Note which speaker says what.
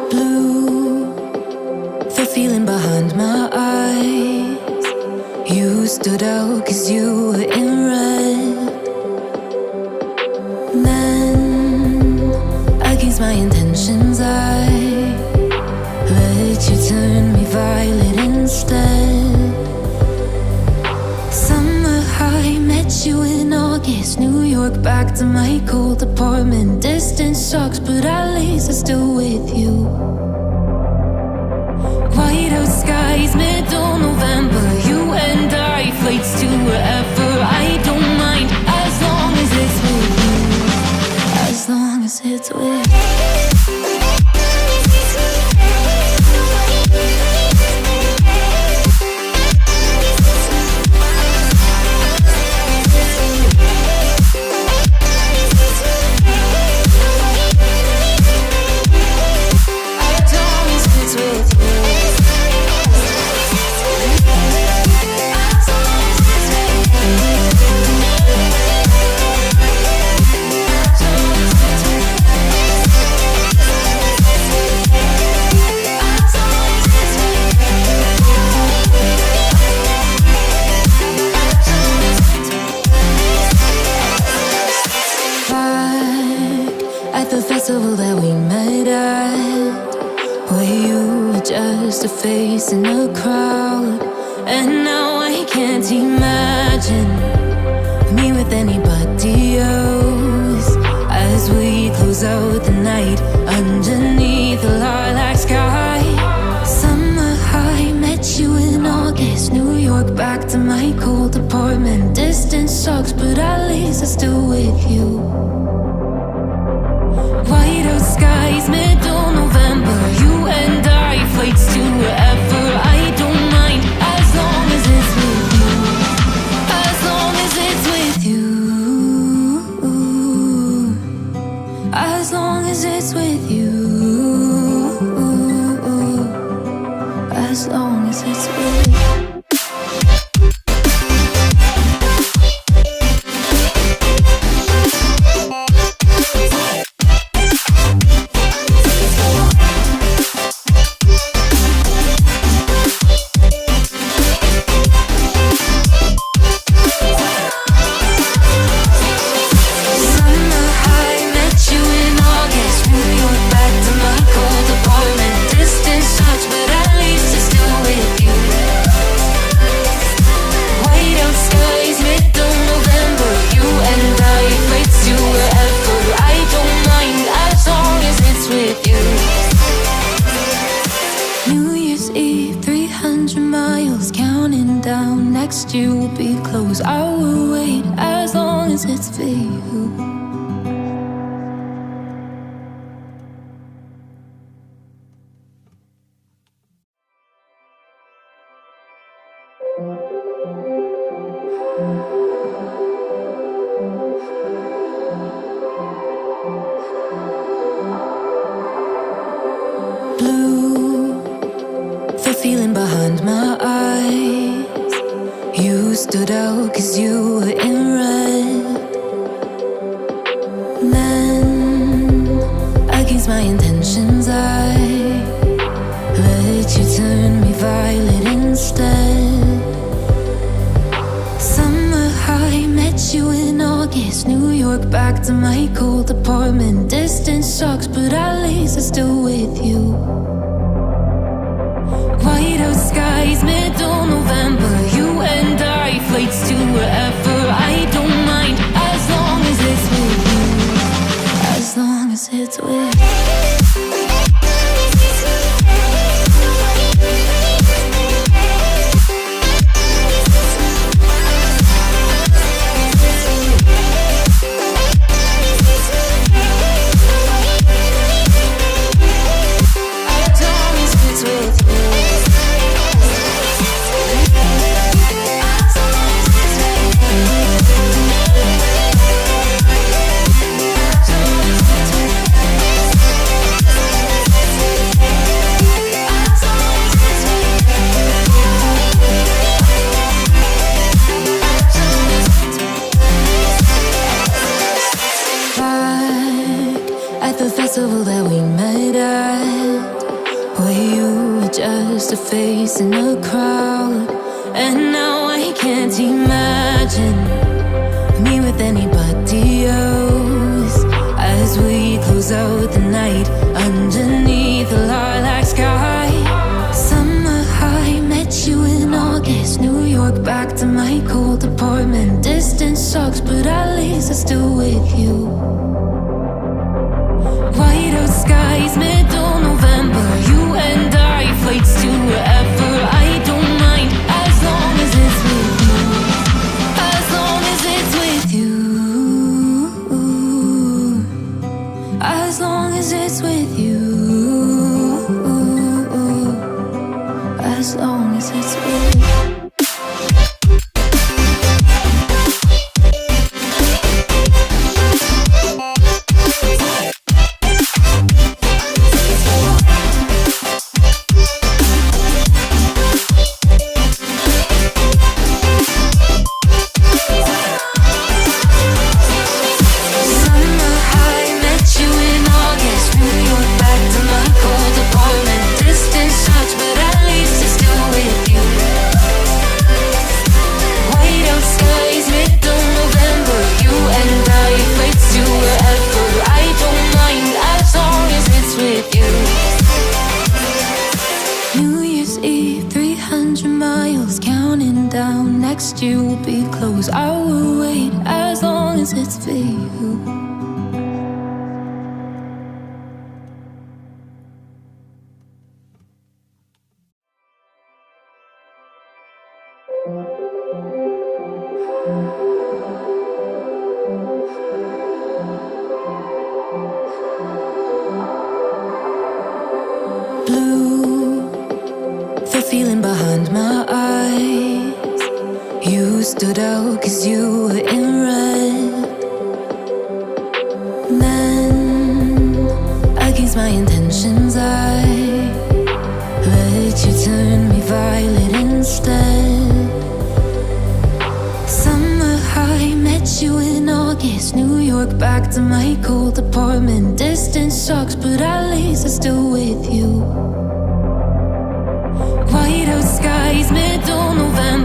Speaker 1: Blue, the feeling behind my eyes. You stood out 'cause you were in red. Then, against my intentions, I let you turn me violet instead. Summer high, met you in August. New York, back to my cold apartment. Distance sucks, but at least I'm still with you. Whiteout skies, middle November. You and I, flights to wherever. I don't mind, as long as it's with you. As long as it's with you. That we met at, where you were just a face in a crowd. And now I can't imagine me with anybody else. As we close out the night underneath the lilac sky. Summer high, met you in August. New York, back to my cold apartment. Distance sucks, but at least I'm still with you. Whiteout skies, middle November. You and I, flights to wherever. I don't mind, as long as it's with you. As long as it's with you. As long as it's with you. As long as it's with you. Next year will be close. I will wait as long as it's for you. Blue, the feeling behind my eyes. You stood out 'cause you were in red. Then, against my intentions, I let you turn me violet instead. Summer high, met you in August. New York, back to my cold apartment. Distance sucks, but at least I'm still with you. Whiteout skies, middle November. You and I, flights to wherever. I don't mind, as long as it's with you. As long as it's with you. imagine me with anybody else as we close out the night underneath the lilac sky. Summer high, met you in August, New York, back to my cold apartment. Distance sucks, but at least I'm still with you. White out skies, middle November, you and I, flights to wherever. I don't mind as long as it's with you. As long as it's with you. As long as it's with you. As long as it's with you. New Year's Eve, 300 miles, counting down. Next year will be close. I will wait as long as it's for you. Blue, the feeling behind my eyes. You stood out 'cause you were in red. Then, against my intentions, I let you turn me violet instead. Summer high, met you in August, New York, back to my cold apartment. Distance sucks, but at least I'm still with you. White out skies, middle November,